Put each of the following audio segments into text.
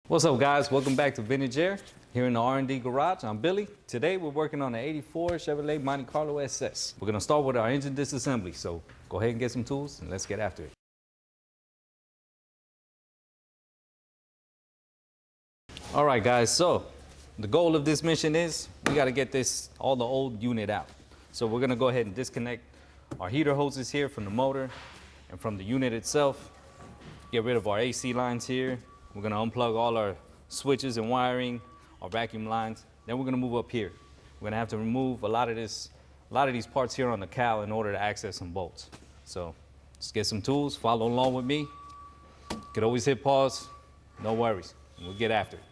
What's up, guys? Welcome back to Vintage Air here in the R&D garage. I'm Billy. Today we're working on the 84 Chevrolet Monte Carlo SS. We're gonna start with our engine disassembly, so go ahead and get some tools and let's get after it. All right, guys, so the goal of this mission is we gotta get all the old unit out. So we're gonna go ahead and disconnect our heater hoses here from the motor and from the unit itself. Get rid of our AC lines here. We're gonna unplug all our switches and wiring, our vacuum lines. Then we're gonna move up here. We're gonna have to remove a lot of these parts here on the cowl in order to access some bolts. So let's get some tools, follow along with me. You could always hit pause, no worries. We'll get after it.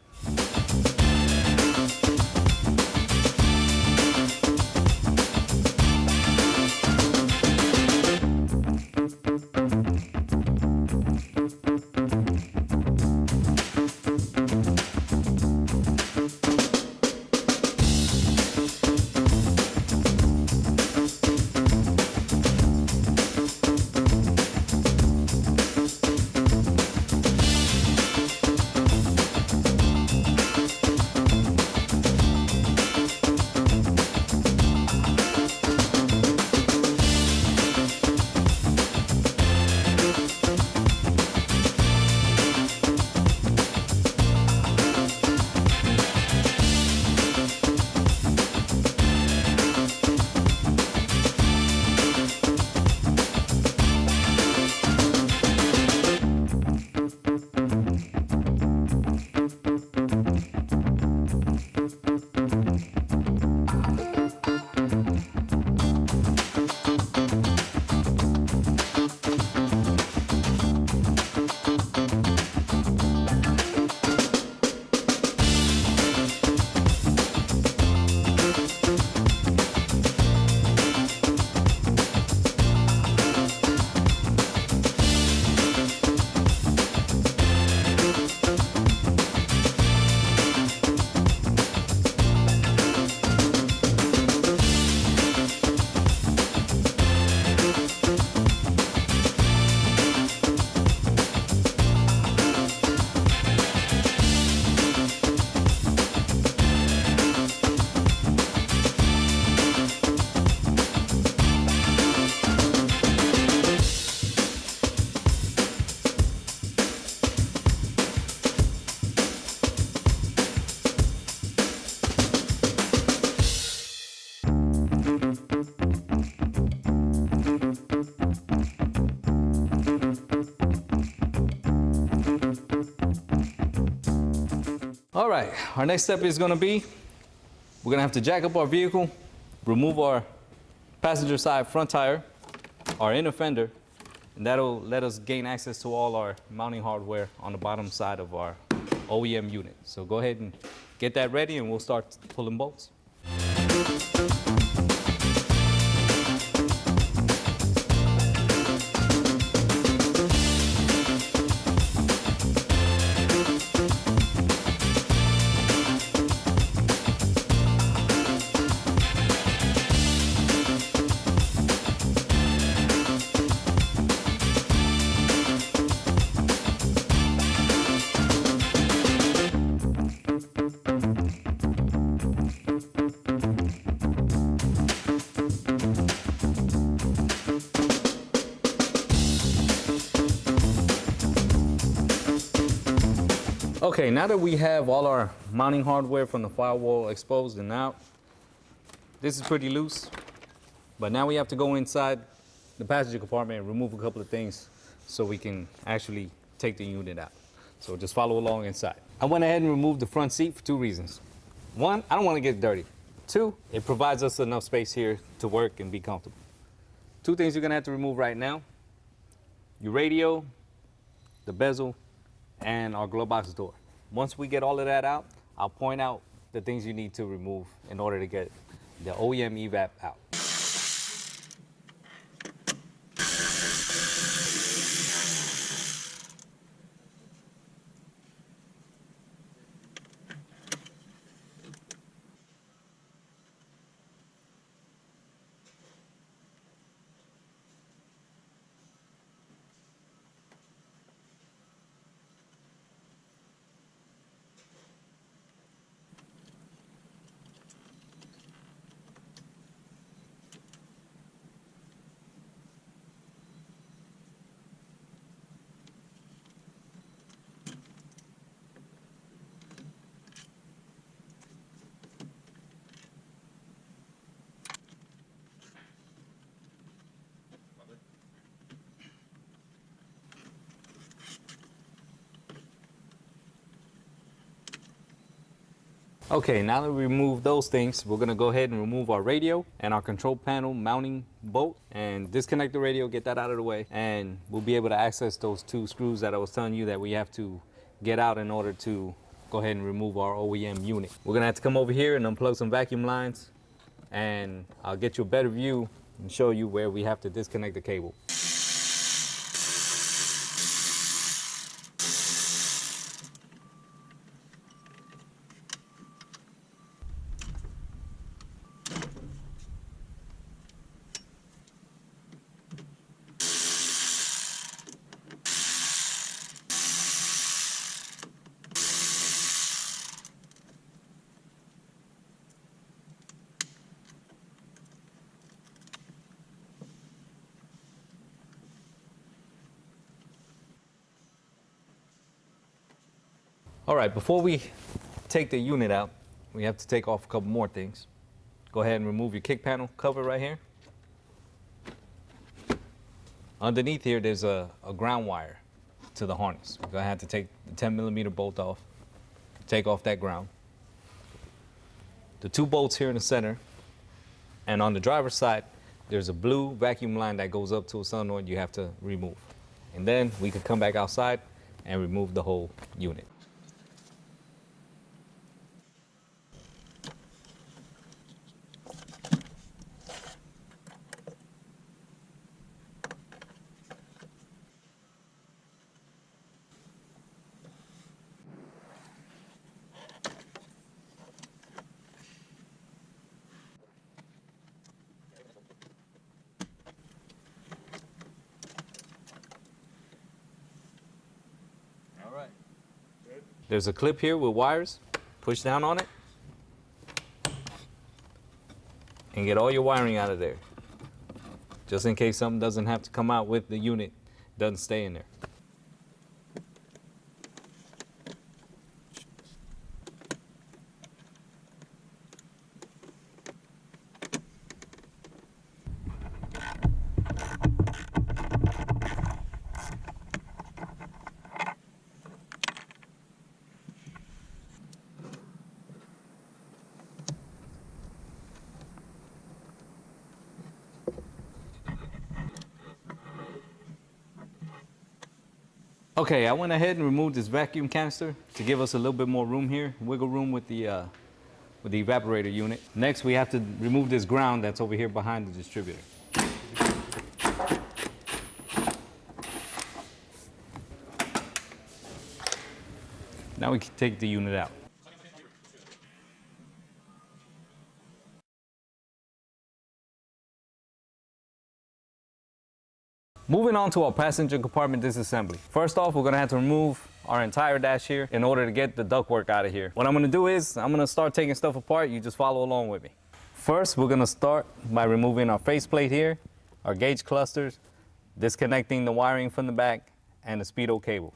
All right, our next step is gonna be, we're gonna have to jack up our vehicle, remove our passenger side front tire, our inner fender, and that'll let us gain access to all our mounting hardware on the bottom side of our OEM unit. So go ahead and get that ready and we'll start pulling bolts. Okay, now that we have all our mounting hardware from the firewall exposed and out, this is pretty loose, but now we have to go inside the passenger compartment and remove a couple of things so we can actually take the unit out. So just follow along inside. I went ahead and removed the front seat for two reasons. One, I don't want to get dirty. Two, it provides us enough space here to work and be comfortable. Two things you're gonna have to remove right now: your radio, the bezel, and our glove box door. Once we get all of that out, I'll point out the things you need to remove in order to get the OEM evap out. Okay, now that we remove those things, we're gonna go ahead and remove our radio and our control panel mounting bolt and disconnect the radio, get that out of the way, and we'll be able to access those 2 screws that I was telling you that we have to get out in order to go ahead and remove our OEM unit. We're gonna have to come over here and unplug some vacuum lines, and I'll get you a better view and show you where we have to disconnect the cable. All right, before we take the unit out, we have to take off a couple more things. Go ahead and remove your kick panel cover right here. Underneath here, there's a ground wire to the harness. We're gonna have to take the 10mm bolt off, take off that ground. The 2 bolts here in the center, and on the driver's side, there's a blue vacuum line that goes up to a solenoid you have to remove. And then we can come back outside and remove the whole unit. There's a clip here with wires. Push down on it and get all your wiring out of there. Just in case something doesn't have to come out with the unit, doesn't stay in there. Okay, I went ahead and removed this vacuum canister to give us a little bit more room here, wiggle room with the evaporator unit. Next, we have to remove this ground that's over here behind the distributor. Now we can take the unit out. Moving on to our passenger compartment disassembly. First off, we're gonna have to remove our entire dash here in order to get the ductwork out of here. What I'm gonna do is, I'm gonna start taking stuff apart. You just follow along with me. First, we're gonna start by removing our faceplate here, our gauge clusters, disconnecting the wiring from the back, and the speedo cable.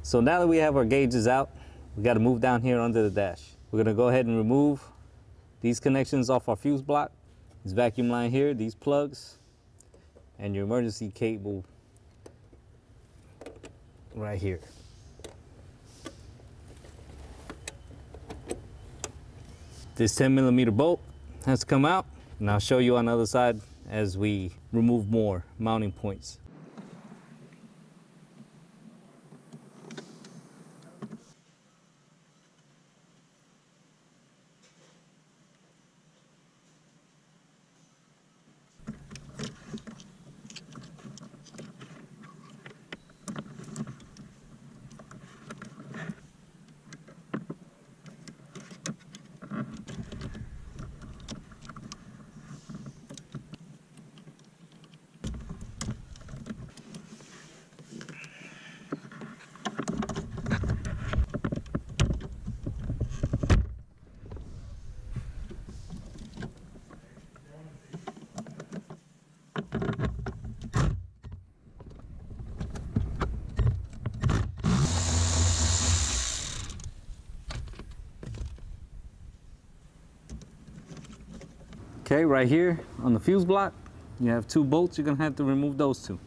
So now that we have our gauges out, we got to move down here under the dash. We're going to go ahead and remove these connections off our fuse block, this vacuum line here, these plugs, and your emergency cable right here. This 10mm bolt has to come out, and I'll show you on the other side as we remove more mounting points. Okay, right here on the fuse block, you have 2 bolts. You're gonna have to remove those 2.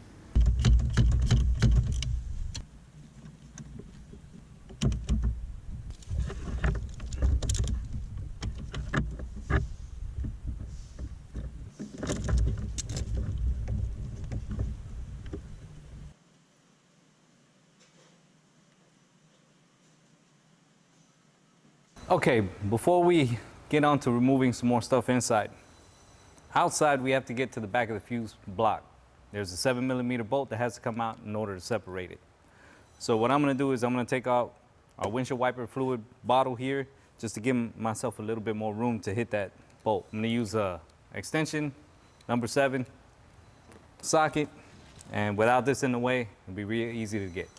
Okay, before we get on to removing some more stuff inside, outside we have to get to the back of the fuse block. There's a 7mm bolt that has to come out in order to separate it. So what I'm going to do is I'm going to take out our windshield wiper fluid bottle here just to give myself a little bit more room to hit that bolt. I'm going to use a extension number 7 socket, and without this in the way, it'll be real easy to get.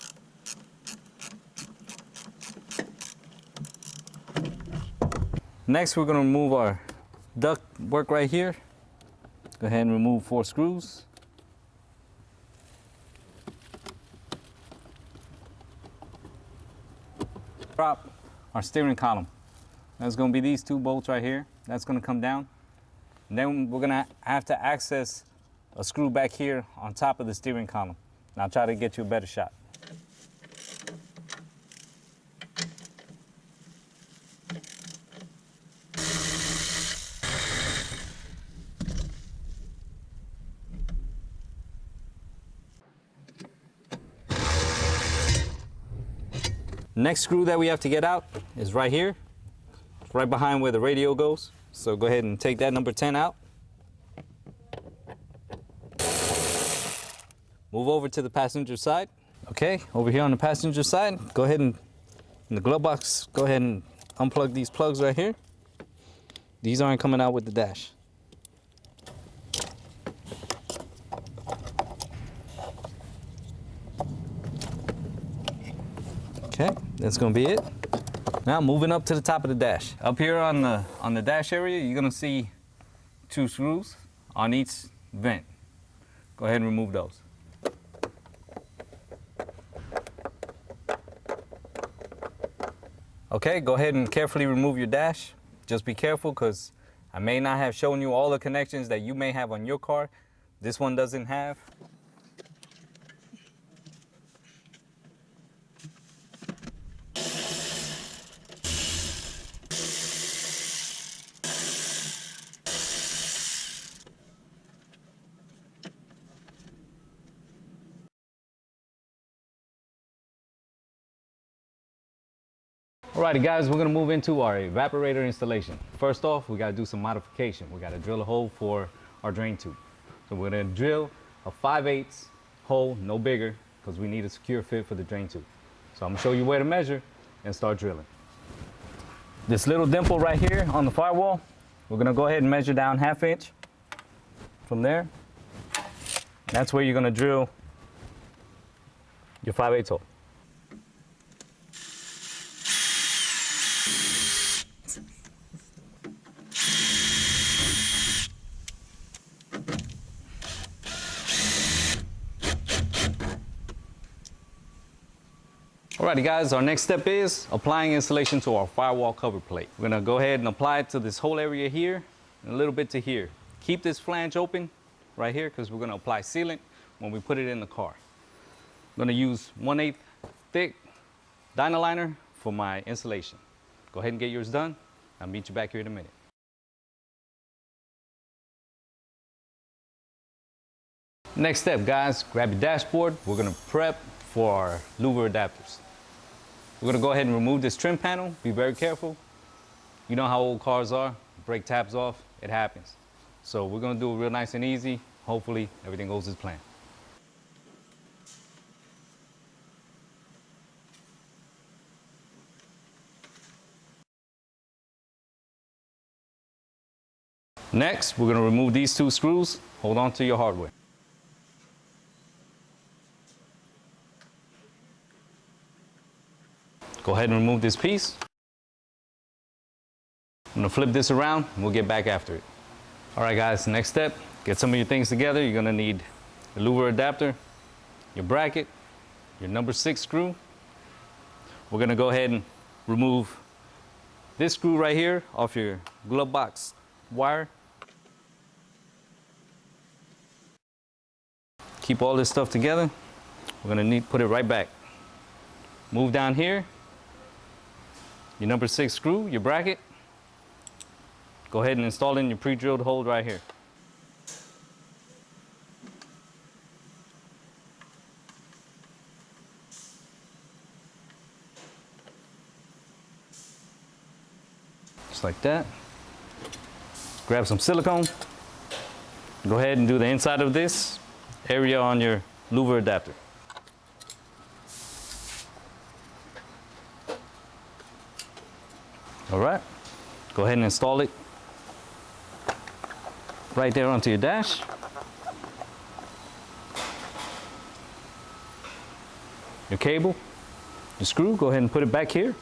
Next, we're going to remove our duct work right here. Go ahead and remove 4 screws. Drop our steering column. That's going to be these 2 bolts right here. That's going to come down. And then we're going to have to access a screw back here on top of the steering column. And I'll try to get you a better shot. Next screw that we have to get out is right here, right behind where the radio goes. So go ahead and take that number 10 out. Move over to the passenger side. Okay, over here on the passenger side, go ahead and, in the glove box, go ahead and unplug these plugs right here. These aren't coming out with the dash. Okay, that's gonna be it. Now moving up to the top of the dash. Up here on the dash area, you're gonna see 2 screws on each vent. Go ahead and remove those. Okay, go ahead and carefully remove your dash. Just be careful, because I may not have shown you all the connections that you may have on your car. This one doesn't have. Alrighty guys, we're gonna move into our evaporator installation. First off, we gotta do some modification. We gotta drill a hole for our drain tube. So we're gonna drill a 5/8 hole, no bigger, because we need a secure fit for the drain tube. So I'm gonna show you where to measure and start drilling. This little dimple right here on the firewall, we're gonna go ahead and measure down 1/2 inch. From there, that's where you're gonna drill your 5/8 hole. Alrighty guys, our next step is applying insulation to our firewall cover plate. We're gonna go ahead and apply it to this whole area here and a little bit to here. Keep this flange open right here because we're gonna apply sealant when we put it in the car. I'm gonna use 1/8 thick Dynaliner for my insulation. Go ahead and get yours done. I'll meet you back here in a minute. Next step, guys, grab your dashboard. We're gonna prep for our louver adapters. We're gonna go ahead and remove this trim panel. Be very careful. You know how old cars are. Brake tabs off, it happens. So we're gonna do it real nice and easy. Hopefully everything goes as planned. Next, we're gonna remove these 2 screws. Hold on to your hardware. Go ahead and remove this piece. I'm gonna flip this around and we'll get back after it. All right guys, next step, get some of your things together. You're gonna need the louver adapter, your bracket, your number 6 screw. We're gonna go ahead and remove this screw right here off your glove box wire. Keep all this stuff together. We're gonna put it right back. Move down here, your number 6 screw, your bracket. Go ahead and install it in your pre-drilled hole right here. Just like that. Grab some silicone. Go ahead and do the inside of this area on your louver adapter. All right, go ahead and install it right there onto your dash. Your cable, your screw, go ahead and put it back here.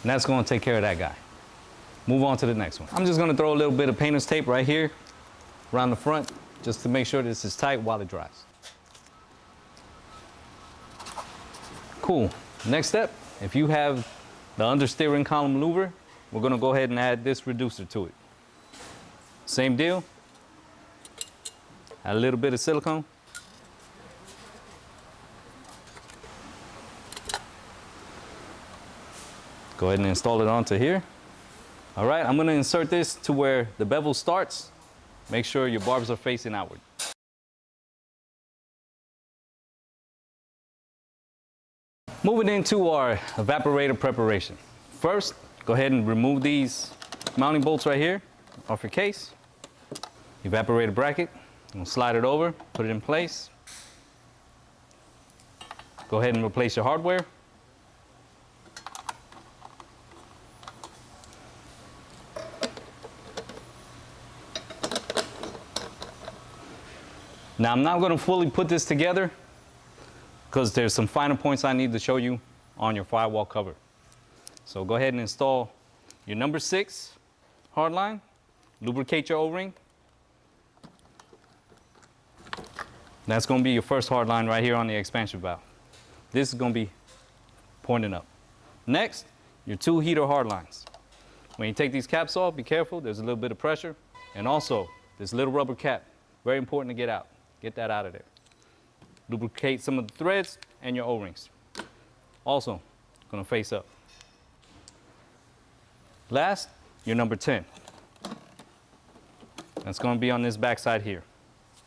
And that's going to take care of that guy. Move on to the next one. I'm just going to throw a little bit of painter's tape right here around the front just to make sure this is tight while it dries. Cool. Next step, if you have the understeering column louver, we're going to go ahead and add this reducer to it. Same deal. Add a little bit of silicone. Go ahead and install it onto here. All right, I'm gonna insert this to where the bevel starts. Make sure your barbs are facing outward. Moving into our evaporator preparation. First, go ahead and remove these mounting bolts right here off your case. Evaporator bracket, we'll slide it over, put it in place. Go ahead and replace your hardware. Now I'm not going to fully put this together because there's some finer points I need to show you on your firewall cover. So go ahead and install your number 6 hardline, lubricate your O-ring. That's going to be your first hardline right here on the expansion valve. This is going to be pointing up. Next, your 2 heater hardlines. When you take these caps off, be careful, there's a little bit of pressure. And also, this little rubber cap, very important to get out. Get that out of there. Lubricate some of the threads and your O-rings. Also, gonna face up. Last, your number 10. That's gonna be on this back side here,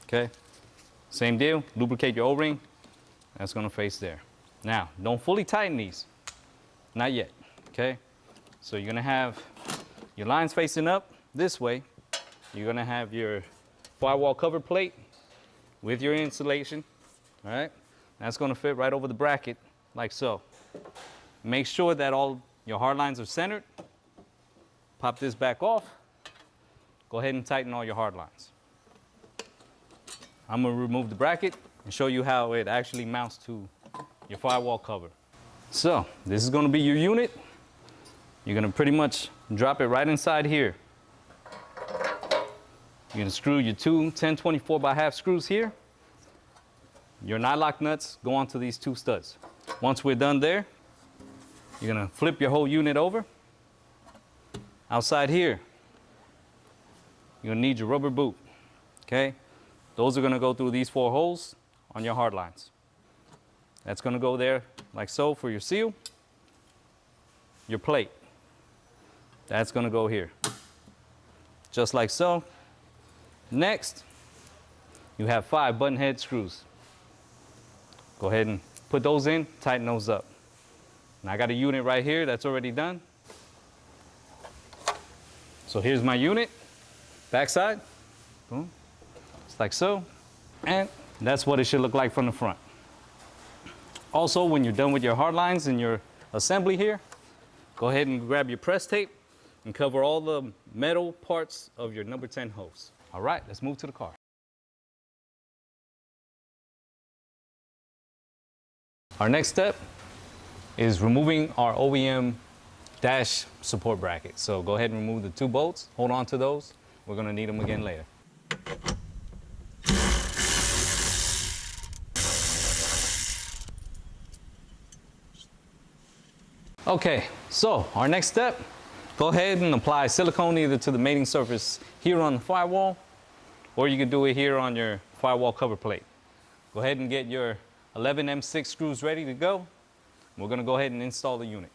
okay? Same deal, lubricate your O-ring. That's gonna face there. Now, don't fully tighten these. Not yet, okay? So you're gonna have your lines facing up this way. You're gonna have your firewall cover plate with your insulation, all right? That's gonna fit right over the bracket like so. Make sure that all your hard lines are centered. Pop this back off. Go ahead and tighten all your hard lines. I'm gonna remove the bracket and show you how it actually mounts to your firewall cover. So this is gonna be your unit. You're gonna pretty much drop it right inside here. You're gonna screw your two 1024 by half screws here. Your nylock nuts go onto these two studs. Once we're done there, you're gonna flip your whole unit over. Outside here, you're gonna need your rubber boot, okay? Those are gonna go through these 4 holes on your hard lines. That's gonna go there like so for your seal. Your plate, that's gonna go here, just like so. Next, you have 5 button head screws. Go ahead and put those in, tighten those up. And I got a unit right here that's already done. So here's my unit, backside, boom, it's like so. And that's what it should look like from the front. Also, when you're done with your hard lines and your assembly here, go ahead and grab your press tape and cover all the metal parts of your number 10 hose. All right, let's move to the car. Our next step is removing our OEM dash support bracket. So go ahead and remove the 2 bolts. Hold on to those. We're gonna need them again later. Okay, so our next step, go ahead and apply silicone either to the mating surface here on the firewall, or you can do it here on your firewall cover plate. Go ahead and get your 11 M6 screws ready to go. We're gonna go ahead and install the unit.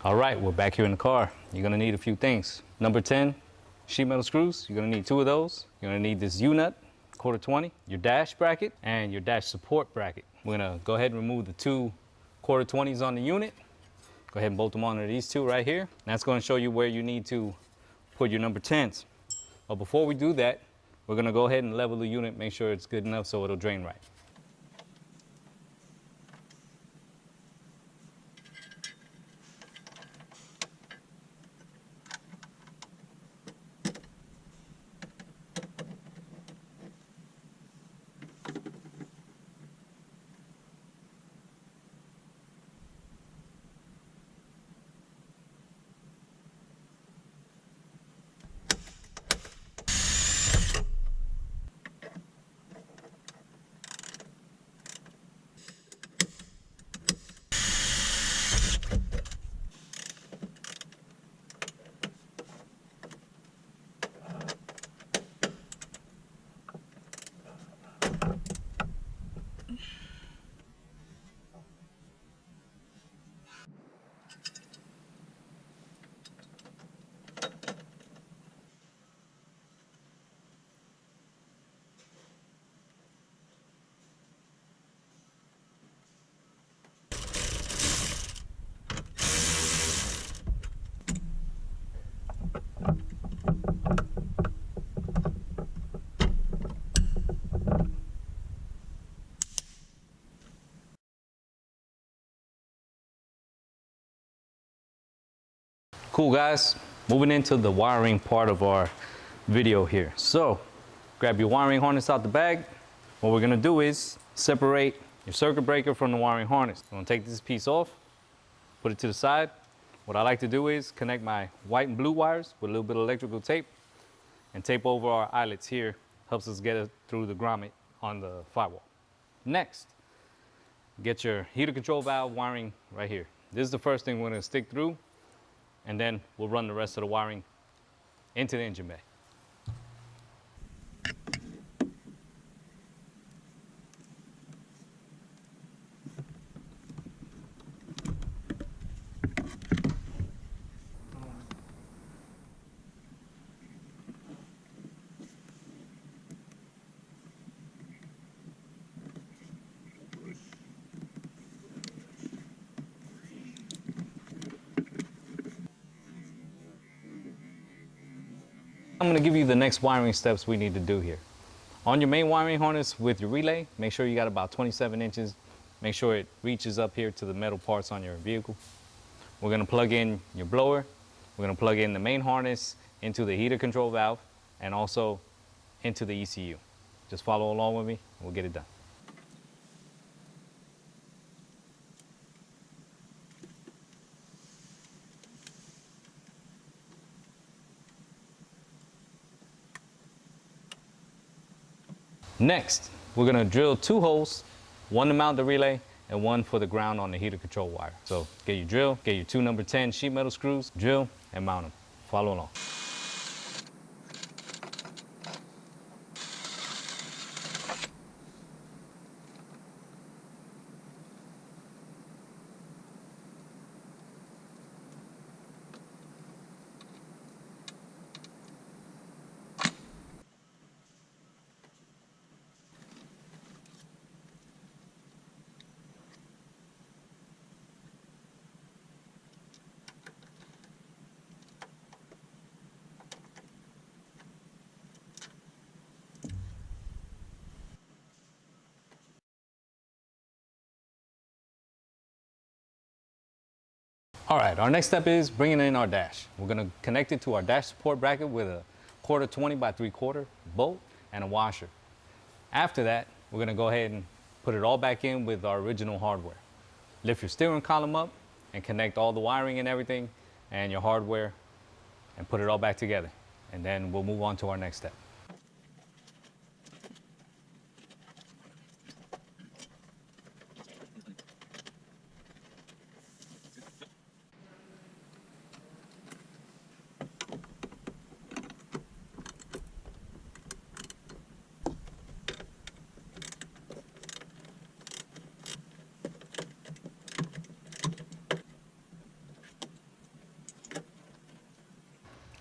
All right, we're back here in the car. You're gonna need a few things. Number 10, sheet metal screws. You're gonna need 2 of those. You're gonna need this U-nut, 1/4-20, your dash bracket, and your dash support bracket. We're gonna go ahead and remove the 2 1/4-20s on the unit. Go ahead and bolt them onto these 2 right here. And that's gonna show you where you need to put your number 10s. But before we do that, we're gonna go ahead and level the unit, make sure it's good enough so it'll drain right. Cool guys, moving into the wiring part of our video here. So grab your wiring harness out the bag. What we're gonna do is separate your circuit breaker from the wiring harness. I'm gonna take this piece off, put it to the side. What I like to do is connect my white and blue wires with a little bit of electrical tape and tape over our eyelets here. Helps us get it through the grommet on the firewall. Next, get your heater control valve wiring right here. This is the first thing we're gonna stick through, and then we'll run the rest of the wiring into the engine bay. I'm gonna give you the next wiring steps we need to do here. On your main wiring harness with your relay, make sure you got about 27 inches. Make sure it reaches up here to the metal parts on your vehicle. We're gonna plug in your blower. We're gonna plug in the main harness into the heater control valve and also into the ECU. Just follow along with me, and we'll get it done. Next, we're gonna drill 2 holes, one to mount the relay and one for the ground on the heater control wire. So get your drill, get your 2 number 10 sheet metal screws, drill and mount them. Follow along. All right, our next step is bringing in our dash. We're gonna connect it to our dash support bracket with a 1/4 20 by 3/4 bolt and a washer. After that, we're gonna go ahead and put it all back in with our original hardware. Lift your steering column up and connect all the wiring and everything and your hardware and put it all back together. And then we'll move on to our next step.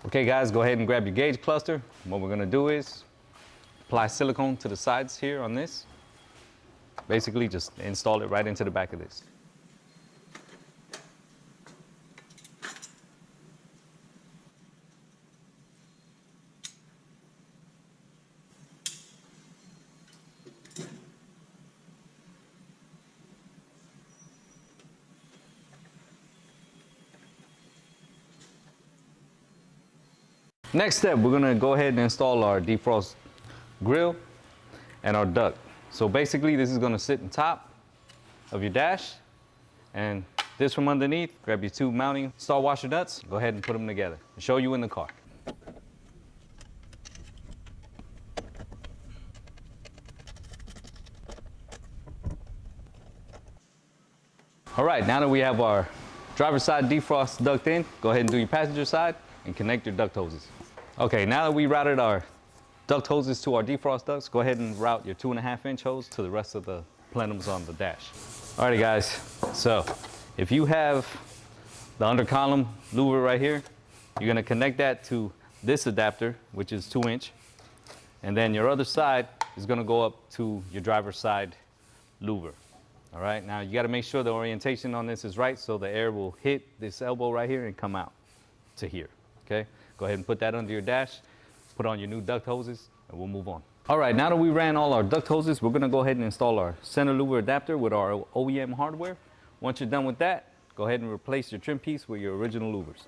Okay guys, go ahead and grab your gauge cluster. What we're gonna do is apply silicone to the sides here on this. Basically just install it right into the back of this. Next step, we're gonna go ahead and install our defrost grill and our duct. So basically this is gonna sit on top of your dash, and this from underneath, grab your 2 mounting star washer nuts, go ahead and put them together. I'll show you in the car. All right, now that we have our driver's side defrost duct in, go ahead and do your passenger side and connect your duct hoses. Okay, now that we routed our duct hoses to our defrost ducts, go ahead and route your 2.5 inch hose to the rest of the plenums on the dash. Alrighty guys, so if you have the under column louver right here, you're gonna connect that to this adapter, which is 2 inch, and then your other side is gonna go up to your driver's side louver. All right, now you gotta make sure the orientation on this is right so the air will hit this elbow right here and come out to here, okay? Go ahead and put that under your dash, put on your new duct hoses, and we'll move on. All right, now that we ran all our duct hoses, we're gonna go ahead and install our center louver adapter with our OEM hardware. Once you're done with that, go ahead and replace your trim piece with your original louvers.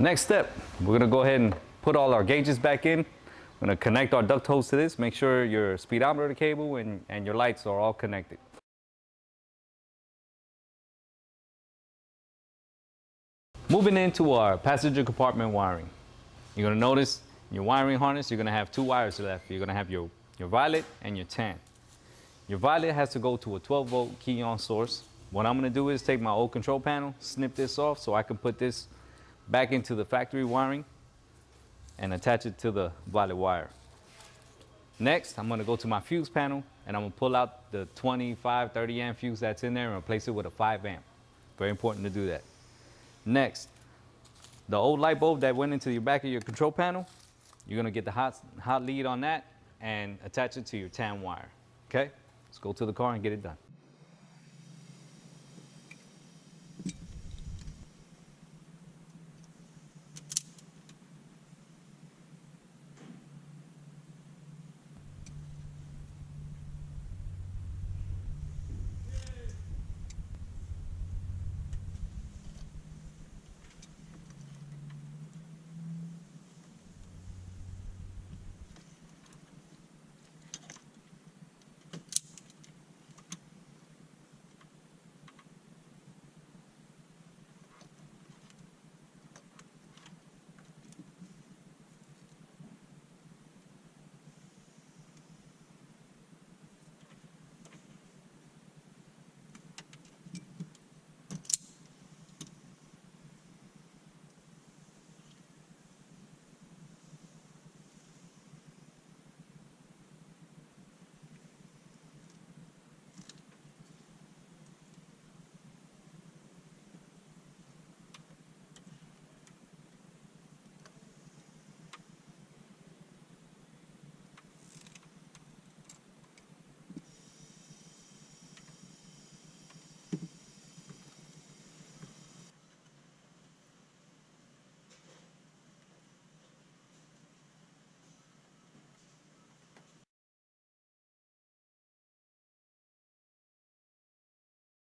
Next step, we're gonna go ahead and put all our gauges back in. We're gonna connect our duct hose to this. Make sure your speedometer cable and your lights are all connected. Moving into our passenger compartment wiring. You're gonna notice your wiring harness, you're gonna have two wires left. You're gonna have your violet and your tan. Your violet has to go to a 12-volt key-on source. What I'm gonna do is take my old control panel, snip this off so I can put this back into the factory wiring and attach it to the violet wire. Next, I'm gonna go to my fuse panel and I'm gonna pull out the 25, 30 amp fuse that's in there and replace it with a 5 amp. Very important to do that. Next, the old light bulb that went into the back of your control panel, you're gonna get the hot lead on that and attach it to your tan wire, okay? Let's go to the car and get it done.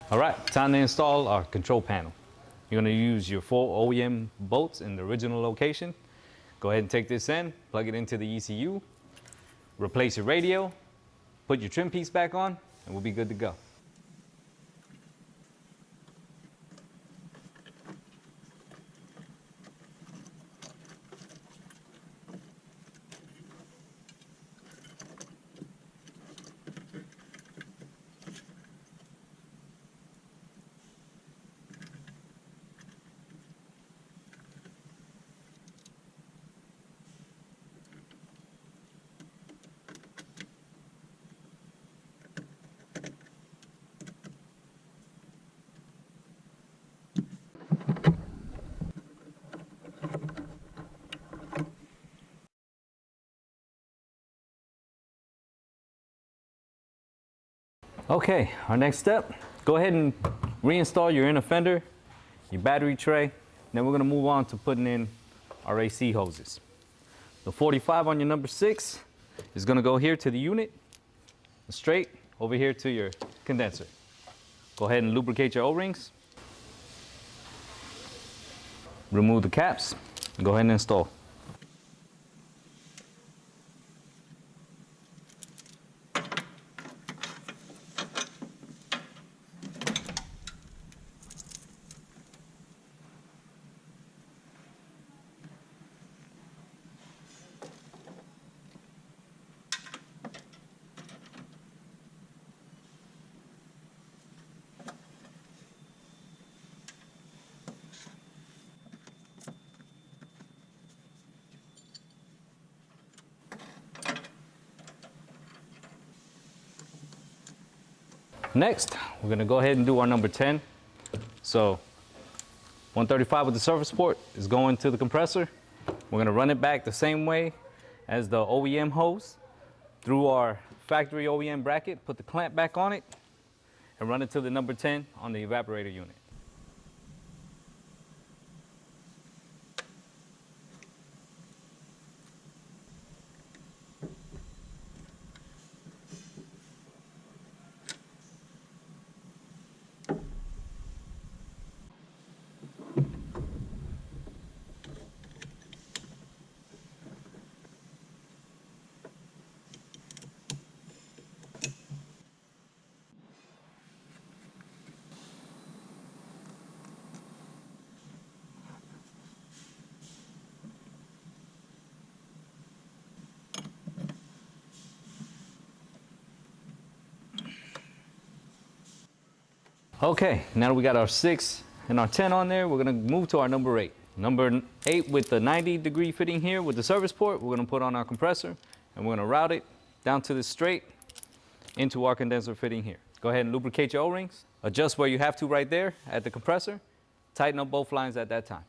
All right, time to install our control panel. You're gonna use your 4 OEM bolts in the original location. Go ahead and take this in, plug it into the ECU, replace your radio, put your trim piece back on, and we'll be good to go. Okay, our next step, go ahead and reinstall your inner fender, your battery tray. Then we're gonna move on to putting in our AC hoses. The 45 on your number 6 is gonna go here to the unit, straight over here to your condenser. Go ahead and lubricate your O-rings. Remove the caps, and go ahead and install. Next, we're gonna go ahead and do our number 10. So 135 with the surface port is going to the compressor. We're gonna run it back the same way as the OEM hose through our factory OEM bracket, put the clamp back on it, and run it to the number 10 on the evaporator unit. Okay, now that we got our 6 and our 10 on there, we're gonna move to our number 8. Number 8 with the 90-degree fitting here with the service port, we're gonna put on our compressor and we're gonna route it down to the straight into our condenser fitting here. Go ahead and lubricate your O-rings, adjust where you have to right there at the compressor, tighten up both lines at that time.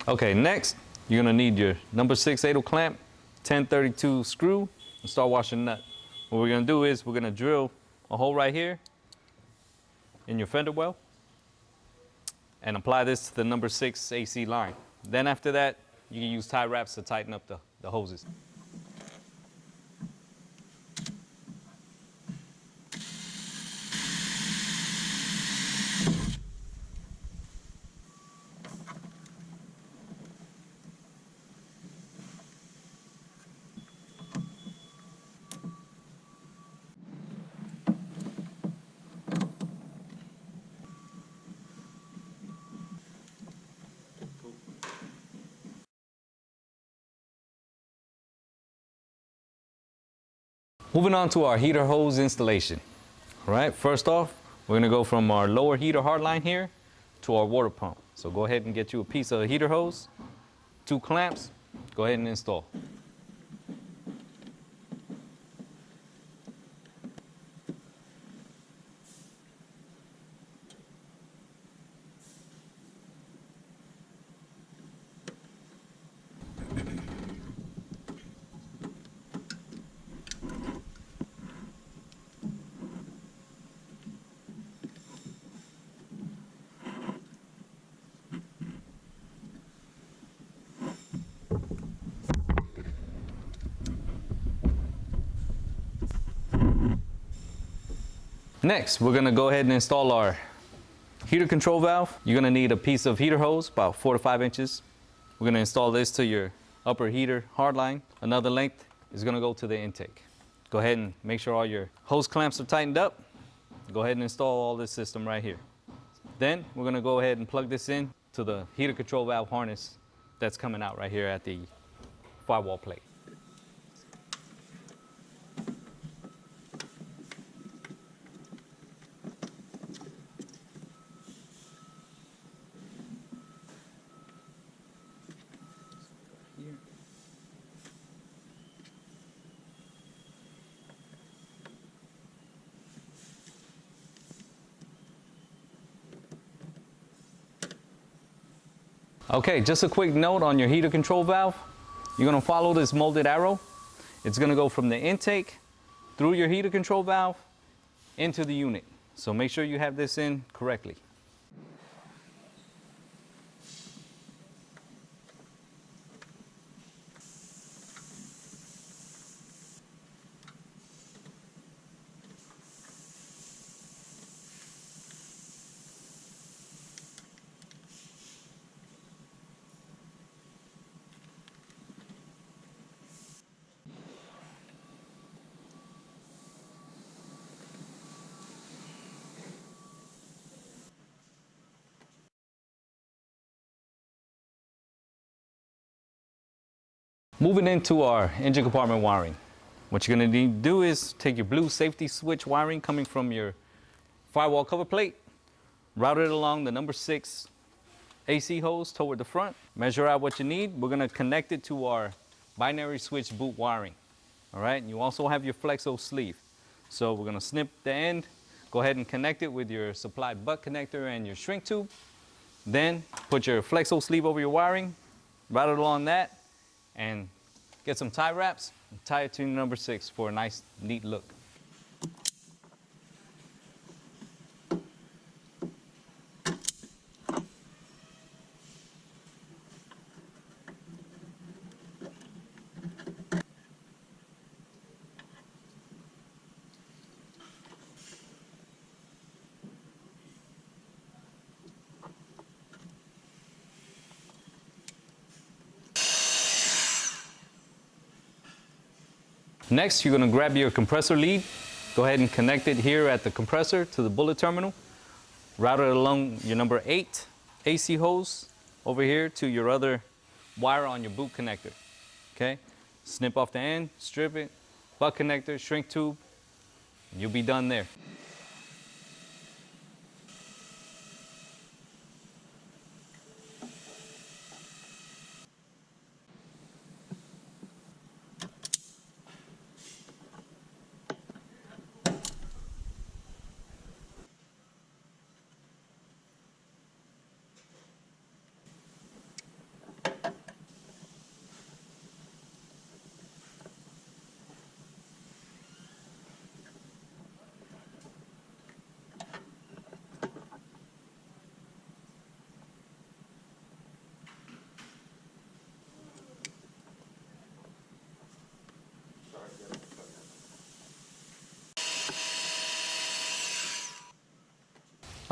Okay, next, you're gonna need your number 6 8 clamp, 1032 screw, and start washing the nut. What we're gonna do is we're gonna drill a hole right here in your fender well and apply this to the number 6 AC line. Then after that, you can use tie wraps to tighten up the hoses. Moving on to our heater hose installation. All right, first off, we're gonna go from our lower heater hard line here to our water pump. So go ahead and get you a piece of heater hose, 2 clamps, go ahead and install. Next, we're gonna go ahead and install our heater control valve. You're gonna need a piece of heater hose, about 4 to 5 inches. We're gonna install this to your upper heater hard line. Another length is gonna go to the intake. Go ahead and make sure all your hose clamps are tightened up. Go ahead and install all this system right here. Then we're gonna go ahead and plug this in to the heater control valve harness that's coming out right here at the firewall plate. Okay, just a quick note on your heater control valve. You're gonna follow this molded arrow. It's gonna go from the intake through your heater control valve into the unit. So make sure you have this in correctly. Moving into our engine compartment wiring. What you're gonna need to do is take your blue safety switch wiring coming from your firewall cover plate, route it along the number 6 AC hose toward the front, measure out what you need. We're gonna connect it to our binary switch boot wiring. All right, and you also have your flexo sleeve. So we're gonna snip the end, go ahead and connect it with your supplied butt connector and your shrink tube. Then put your flexo sleeve over your wiring, route it along that, and get some tie wraps and tie it to number 6 for a nice, neat look. Next, you're gonna grab your compressor lead. Go ahead and connect it here at the compressor to the bullet terminal. Route it along your number 8 AC hose over here to your other wire on your boot connector. Okay? Snip off the end, strip it, butt connector, shrink tube, and you'll be done there.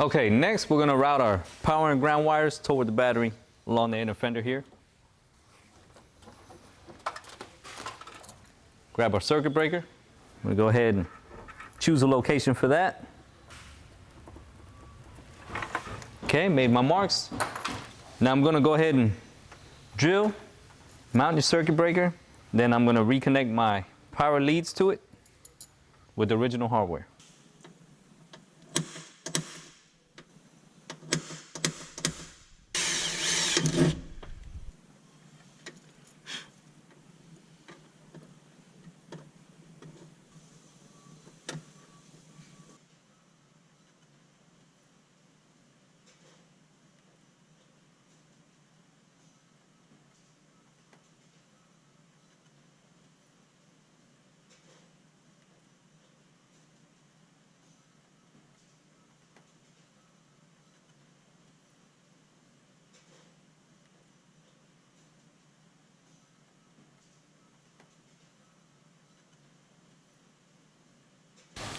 Okay, next we're gonna route our power and ground wires toward the battery along the inner fender here. Grab our circuit breaker. I'm gonna go ahead and choose a location for that. Okay, made my marks. Now I'm gonna go ahead and drill, mount your circuit breaker. Then I'm gonna reconnect my power leads to it with the original hardware.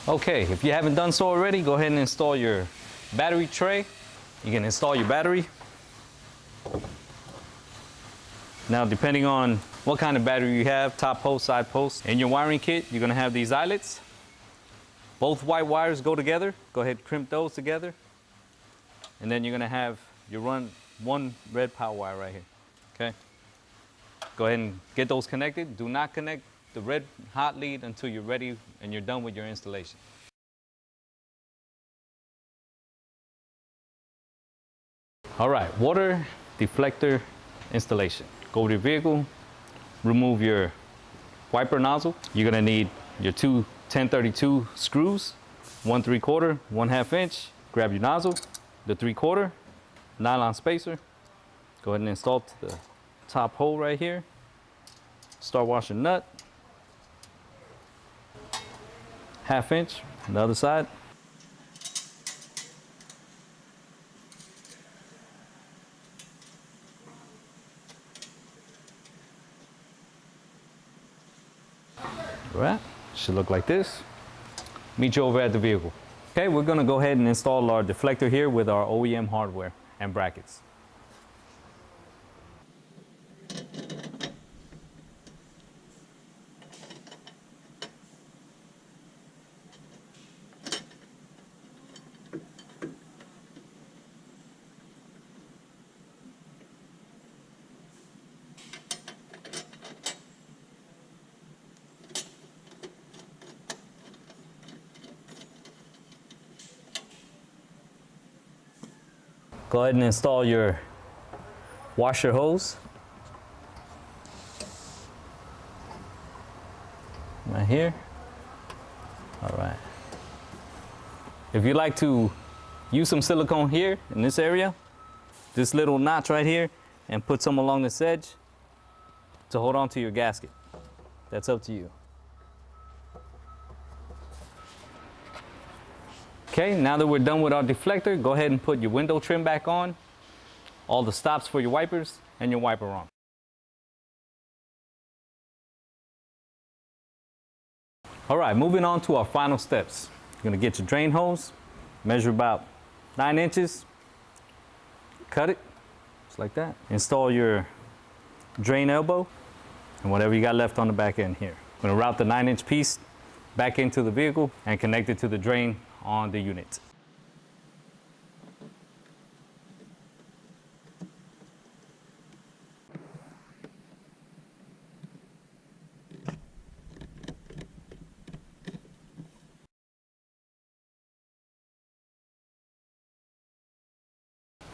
Okay, if you haven't done so already, go ahead and install your battery tray. You can install your battery. Now, depending on what kind of battery you have, top post, side post, in your wiring kit, you're gonna have these eyelets. Both white wires go together. Go ahead and crimp those together. And then you're gonna run one red power wire right here, okay? Go ahead and get those connected. Do not connect the red hot lead until you're ready and you're done with your installation. All right, water deflector installation. Go to your vehicle, remove your wiper nozzle. You're gonna need your two 1032 screws, 1 3/4, 1/2 inch. Grab your nozzle, the 3/4 nylon spacer. Go ahead and install to the top hole right here. Start washing nut. 1/2 inch on the other side. All right, should look like this. Meet you over at the vehicle. Okay, we're gonna go ahead and install our deflector here with our OEM hardware and brackets. Go ahead and install your washer hose right here. All right. If you like to use some silicone here in this area, this little notch right here, and put some along this edge to hold on to your gasket. That's up to you. Okay, now that we're done with our deflector, go ahead and put your window trim back on, all the stops for your wipers, and your wiper arm. All right, moving on to our final steps. You're gonna get your drain hose, measure about 9 inches, cut it, just like that. Install your drain elbow, and whatever you got left on the back end here. I'm gonna route the 9-inch piece back into the vehicle and connect it to the drain on the unit.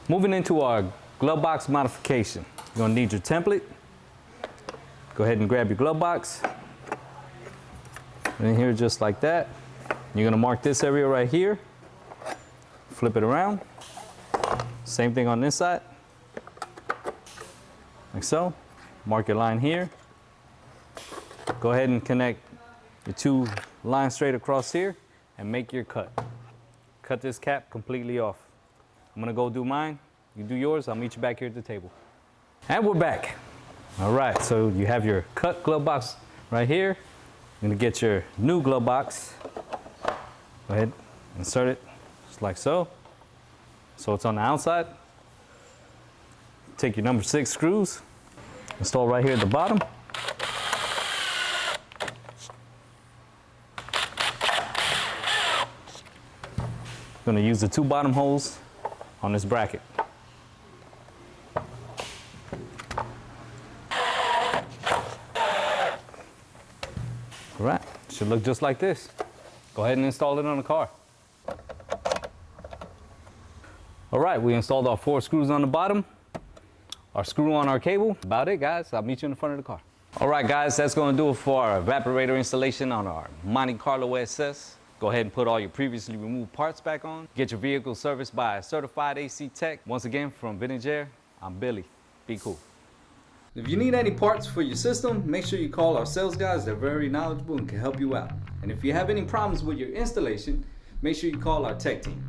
Moving into our glove box modification. You're gonna need your template. Go ahead and grab your glove box. In here just like that. You're gonna mark this area right here. Flip it around. Same thing on this side. Like so. Mark your line here. Go ahead and connect your 2 lines straight across here and make your cut. Cut this cap completely off. I'm gonna go do mine, you do yours, I'll meet you back here at the table. And we're back. All right, so you have your cut glove box right here. You're gonna get your new glove box. Go ahead, insert it just like so. So it's on the outside. Take your number 6 screws, install right here at the bottom. Gonna use the 2 bottom holes on this bracket. All right, should look just like this. Go ahead and install it on the car. All right, we installed our 4 screws on the bottom, our screw on our cable. About it, guys. I'll meet you in the front of the car. All right, guys, that's gonna do it for our evaporator installation on our Monte Carlo SS. Go ahead and put all your previously removed parts back on. Get your vehicle serviced by a certified AC tech. Once again, from Vintage Air, I'm Billy. Be cool. If you need any parts for your system, make sure you call our sales guys. They're very knowledgeable and can help you out. And if you have any problems with your installation, make sure you call our tech team.